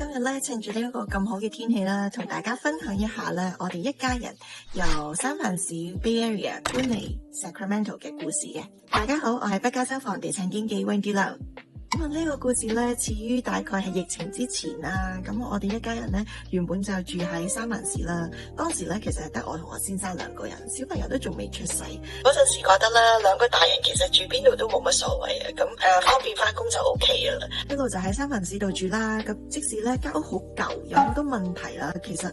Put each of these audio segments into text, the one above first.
今日咧趁住呢一個咁好嘅天氣啦，同大家分享一下咧，我哋一家人由三藩市 Bay Area 搬嚟 Sacramento 嘅故事嘅。大家好，我係北加州房地產經紀 Wendy Lau。咁呢個故事咧，始於大概係疫情之前啦。咁我哋一家人咧，原本就住喺三藩市啦。當時咧，其實係得我同我先生兩個人，小朋友都仲未出世。嗰陣時覺得啦，兩個大人其實住邊度都冇乜所謂嘅。咁方便翻工就 OK 嘅啦。一路就喺三藩市度住啦。咁即使咧間屋好舊，有好多問題啦，其實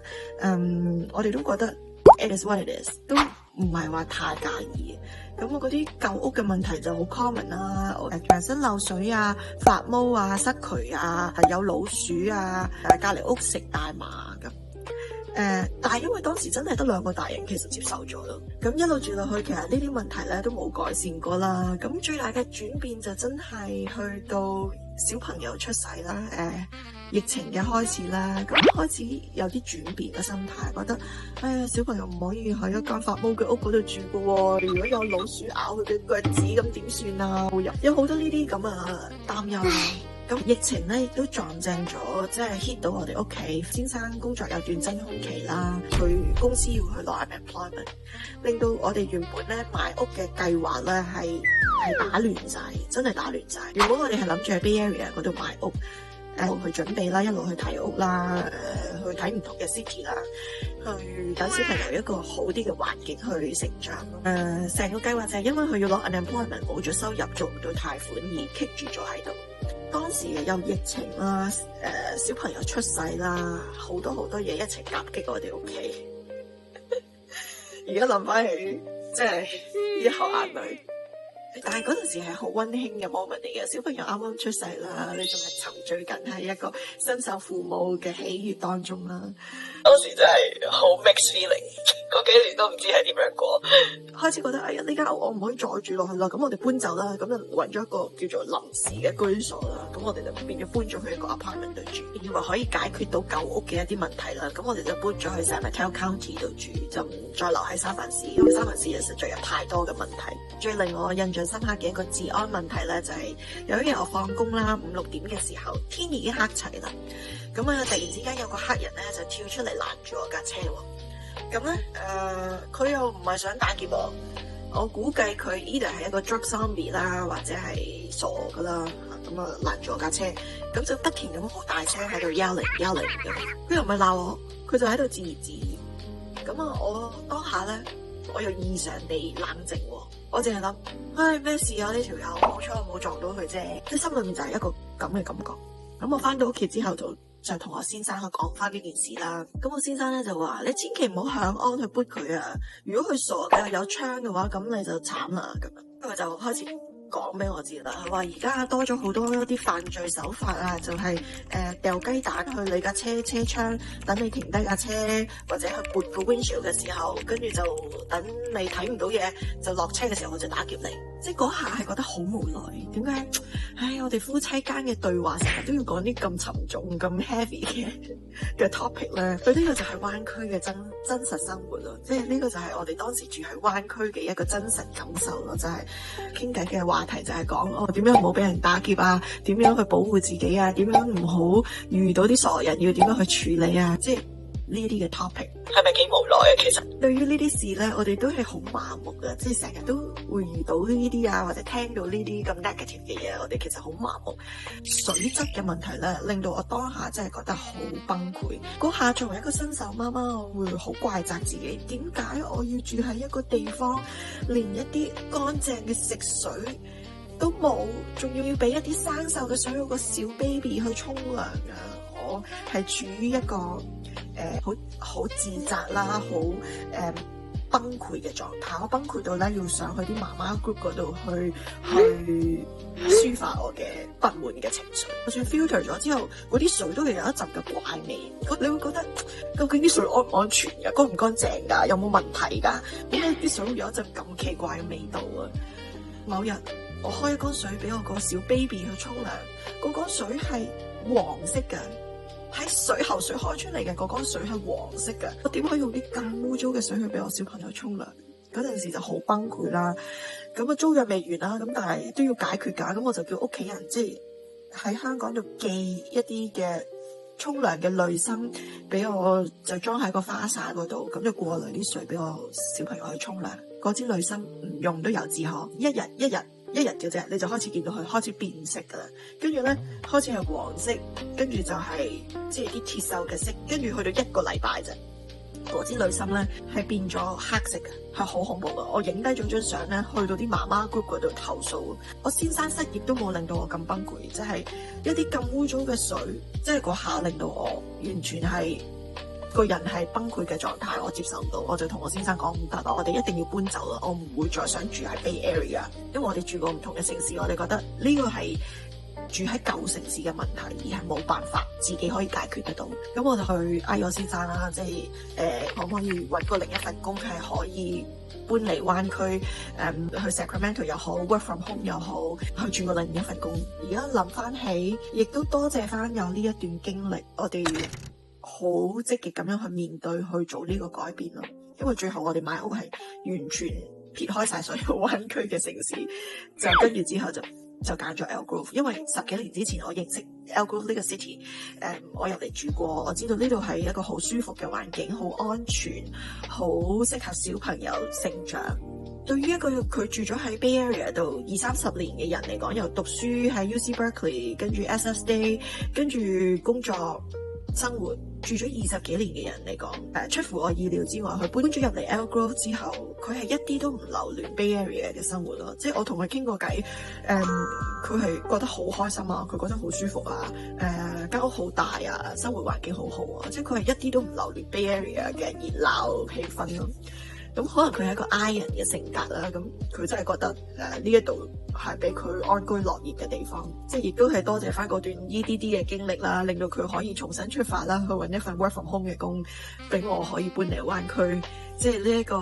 我哋都覺得 it is what it is， 都唔係話太介意。咁我嗰啲舊屋嘅問題就好 common 啦，牆身漏水啊、發毛啊、塞渠啊、有老鼠啊、隔離屋食大麻咁。但係因為當時真係得兩個大人，其實接受咗咯。咁一路住落去，其實呢啲問題咧都冇改善過啦。咁最大嘅轉變就真係去到小朋友出世啦，疫情嘅開始啦，咁開始有啲轉變嘅心態，覺得小朋友唔可以喺一間發毛嘅屋嗰度住㗎喎，如果有老鼠咬佢嘅腳趾咁點算啊？會有好多呢啲咁啊擔憂啦。咁疫情咧亦都撞正咗，即係 hit 到我哋屋企。先生工作有段真空期啦，佢公司要去攞 unemployment， 令到我哋原本咧買屋嘅計劃咧係打亂晒，真係打亂晒。原本我哋係諗住喺 Bay Area 嗰度買屋。去準備啦，一路去睇屋啦，去睇唔同嘅 city 啦，去等小朋友一個好啲嘅環境去成長。成個計劃就係因為佢要攞 unemployment， 冇咗收入，做唔到貸款而棘住咗喺度。當時有疫情啦，小朋友出世啦，好多嘢一齊夾擊我哋屋企。而家諗翻起，真係一口眼淚。但係嗰陣時係好溫馨嘅 moment 嚟嘅，小朋友啱啱出世啦，你仲係沉醉緊喺一個新手父母嘅喜悅當中啦。當時真係好 mixed feeling， 嗰幾年都唔知係點樣過。開始覺得呢間屋我唔可以再住落去啦，咁我哋搬走啦，咁就揾咗一個叫做臨時嘅居所啦。咁我哋就變咗搬咗去一個 apartment 度住，以為可以解決到舊屋嘅一啲問題啦。咁我哋就搬咗去 San Mateo County 度住，就唔再留喺三藩市，因為三藩市實在有太多嘅問題。最令我印象深刻嘅一個治安問題咧，就係有一日我放工啦，5、6點嘅時候，天已經黑齊啦。咁突然之間有個黑人咧就跳出嚟攔住我架車喎。咁咧佢又唔係想打劫我估計佢 either 係一個 drug zombie 啦，或者係傻噶啦。咁攔住我架車，咁就不停咁好大聲喺度 yelling 咁。佢又唔係鬧我，佢就喺度自言自語。咁我當下咧，我又異常地冷靜喎。我淨係諗，咩事啊？呢條友好彩我冇撞到佢啫，即係心裏面就係一個咁嘅感覺。咁我翻到屋企之後就同我先生去講翻呢件事啦。咁我先生咧就話：你千祈唔好響安去撥佢啊！如果佢傻嘅有槍嘅話，咁你就慘啦咁樣。佢就開始講俾我知啦，佢話而家多咗好多一啲犯罪手法啊，就係掉雞蛋去你架車窗，等你停低架車，或者去撥個 windshield 嘅時候，跟住就等你睇唔到嘢，就落車嘅時候我就打劫你。即係嗰下係覺得好無奈，點解？我哋夫妻間嘅對話成日都要講啲咁沉重、咁 heavy 嘅 topic 咧。佢呢個就係灣區嘅真實生活咯，即係呢個就係我哋當時住喺灣區嘅一個真實感受咯，就係傾偈嘅話題就係講點樣唔好俾人打劫啊，點樣去保護自己啊，點樣唔好遇到啲傻人要點樣去處理啊，即係呢啲嘅 topic 係咪幾無奈啊？其實對於呢啲事咧，我哋都係好麻木噶，即係成日都會遇到呢啲啊，或者聽到呢啲咁 negative 嘅嘢，我哋其實好麻木。水質嘅問題咧，令到我當下真係覺得好崩潰。嗰下作為一個新手媽媽，我會好怪責自己，點解我要住喺一個地方，連一啲乾淨嘅食水都冇，仲要俾一啲生鏽嘅水，有個小 baby 去沖涼啊！我係處於一個好自責啦，好崩潰嘅狀態。我崩潰到咧要上去啲媽媽 group 嗰度去抒發我嘅不滿嘅情緒。就算 filter 咗之後，嗰啲水都係有一陣嘅怪味。你會覺得究竟啲水安唔安全㗎？乾唔乾淨㗎？有冇問題㗎？點解啲水會有一陣咁奇怪嘅味道啊？某日我開一缸水俾我個小 baby 去沖涼，嗰缸水係黃色嘅。喺喉水開出嚟嘅嗰缸水係黃色嘅，我點可以用啲咁污糟嘅水去俾我小朋友沖涼？嗰陣時就好崩潰啦。咁租約未完啦，咁但係都要解決㗎。咁我就叫屋企人即係喺香港度寄一啲嘅沖涼嘅濾芯俾我就裝喺個花灑嗰度，咁就過濾啲水俾我小朋友去沖涼。嗰支濾芯唔用都由自可，一日嘅啫，你就開始見到佢開始變色噶啦，跟住咧開始係黃色，跟住就係即係啲鐵鏽嘅色，跟住去到1個禮拜啫，嗰支濾芯咧係變咗黑色嘅，係好恐怖噶。我影低咗張相咧，去到啲媽媽 group 嗰度投訴。我先生失業都冇令到我咁崩潰，即係一啲咁污糟嘅水，即係嗰下令到我完全係個人係崩潰嘅狀態，我接受唔到，我就同我先生講唔得啦，我哋一定要搬走啦，我唔會再想住喺 Bay Area， 因為我哋住過唔同嘅城市，我哋覺得呢個係住喺舊城市嘅問題，而係冇辦法自己可以解決得到。咁我就去嗌我先生啦，即係可唔可以揾個另一份工係可以搬嚟灣區，去 Sacramento 又好 ，work from home 又好，去轉過另一份工。而家諗翻起，亦都多謝翻有呢一段經歷，我哋好積極咁樣去面對去做呢個改變咯。因為最後我哋買屋係完全撇開晒所有灣區嘅城市，就跟住之後就揀咗 Elk Grove。因為10幾年之前我認識 Elk Grove 呢個 city，我入嚟住過，我知道呢度係一個好舒服嘅環境，好安全，好適合小朋友成長。對於一個佢住咗喺 Bay Area 度20-30年嘅人嚟講，由讀書喺 UC Berkeley， 跟住 SSD， 跟住工作生活住咗20幾年嘅人嚟講，出乎我意料之外，佢搬咗入嚟 Elk Grove 之後，佢係一啲都唔留戀 Bay Area 嘅生活咯。即係我同佢傾過偈，佢係覺得好開心啊，佢覺得好舒服啊，間屋好大啊，生活環境好好啊，即係佢係一啲都唔留戀 Bay Area 嘅熱鬧氣氛咯。咁可能佢係一個 I 人嘅性格啦，咁佢真係覺得呢一度係俾佢安居樂業嘅地方，即係亦都係多謝翻嗰段 EDD 嘅經歷啦，令到佢可以重新出發啦，去揾一份 work from home 嘅工，俾我可以搬嚟灣區，即係呢一個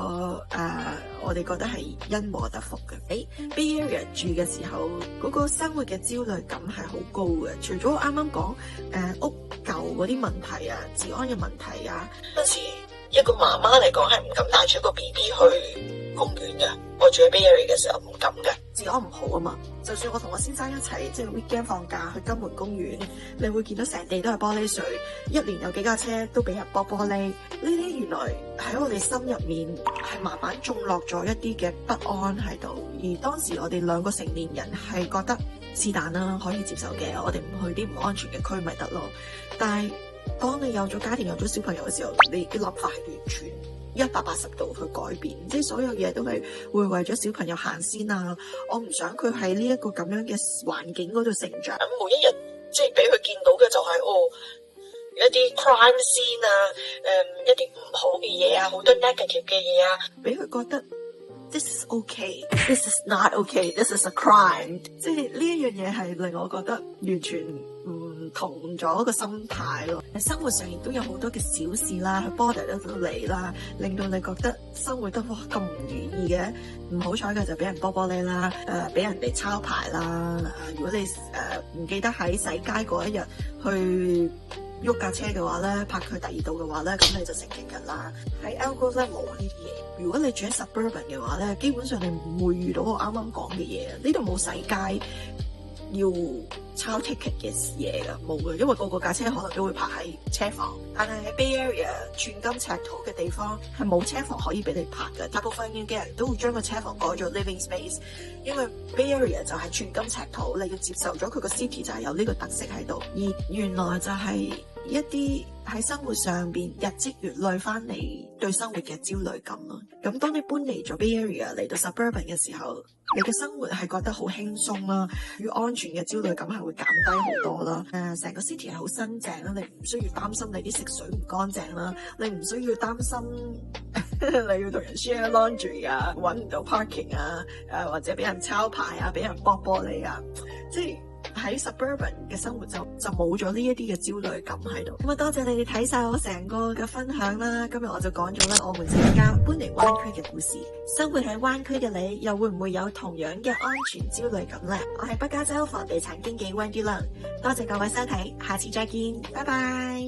我哋覺得係因禍得福嘅。Bay Area 住嘅時候，嗰個生活嘅焦慮感係好高嘅，除咗我啱啱講屋舊嗰啲問題啊、治安嘅問題啊，當時一個媽媽嚟講係唔敢帶住一個 BB 去公園嘅。我住喺 Bay Area 嘅時候唔敢嘅，治安唔好啊嘛。就算我同我先生一齊即係 weekend 放假去金門公園，你會見到成地都係玻璃水，一年有幾架車都俾人剝玻璃。呢啲原來喺我哋心入面係慢慢種落咗一啲嘅不安喺度。而當時我哋2個成年人係覺得是但啦，可以接受嘅，我哋唔去啲唔安全嘅區咪得咯。但係當你有咗家庭、有咗小朋友嘅時候，你嘅諗法係完全180度去改變，即係所有嘢都係會為咗小朋友行先啊！我唔想佢喺呢一個咁樣嘅環境嗰度成長。每一日即係俾佢見到嘅就係一啲 crime scene 啊，一啲唔好嘅嘢啊，好多 negative 嘅嘢啊，俾佢覺得 this is okay, this is not okay, this is a crime。即係呢一樣嘢係令我覺得完全唔同咗個心態咯。生活上亦都有好多嘅小事啦，去 bother 得到你啦，令到你覺得生活得咁唔如意嘅。唔好彩嘅就俾人剝玻璃啦，俾人哋抄牌啦。如果你唔記得喺洗街嗰一日去喐架車嘅話咧，泊佢第二度嘅話咧，咁你就成績㗎啦。喺 Elk Grove 咧冇呢啲嘢。如果你住喺 suburban 嘅話咧，基本上你唔會遇到我啱啱講嘅嘢。呢度冇洗街要抄 ticket 嘅嘢噶，冇嘅，因為個架車可能都會泊喺車房。但係喺 Bay Area 寸金尺土嘅地方係冇車房可以俾你泊嘅。大部分嘅人都會將個車房改做 living space， 因為 Bay Area 就係寸金尺土，你要接受咗佢個 city 就係有呢個特色喺度。而原來就係一啲喺生活上邊日積月累翻嚟對生活嘅焦慮感咯。咁當你搬嚟咗 Bay Area 嚟到 suburban 嘅時候，你嘅生活係覺得好輕鬆啦，與安全嘅焦慮感係會減低好多啦。成個 city 係好新淨啦，你唔需要擔心你啲食水唔乾淨啦，你唔需要擔心你要同人 share laundry 啊，揾唔到 parking 啊，或者俾人抄牌啊，俾人剝玻璃啊，即係喺 suburban 嘅生活就冇咗呢一啲嘅焦慮感喺度。咁啊，多謝你哋睇晒我成個嘅分享啦。今日我就講咗啦，我們成家搬嚟灣區嘅故事。生活喺灣區嘅你，又會唔會有同樣嘅安全焦慮感呢？我係北加州房地產經紀 Wendy Leung，多謝各位收睇，下次再見，拜拜。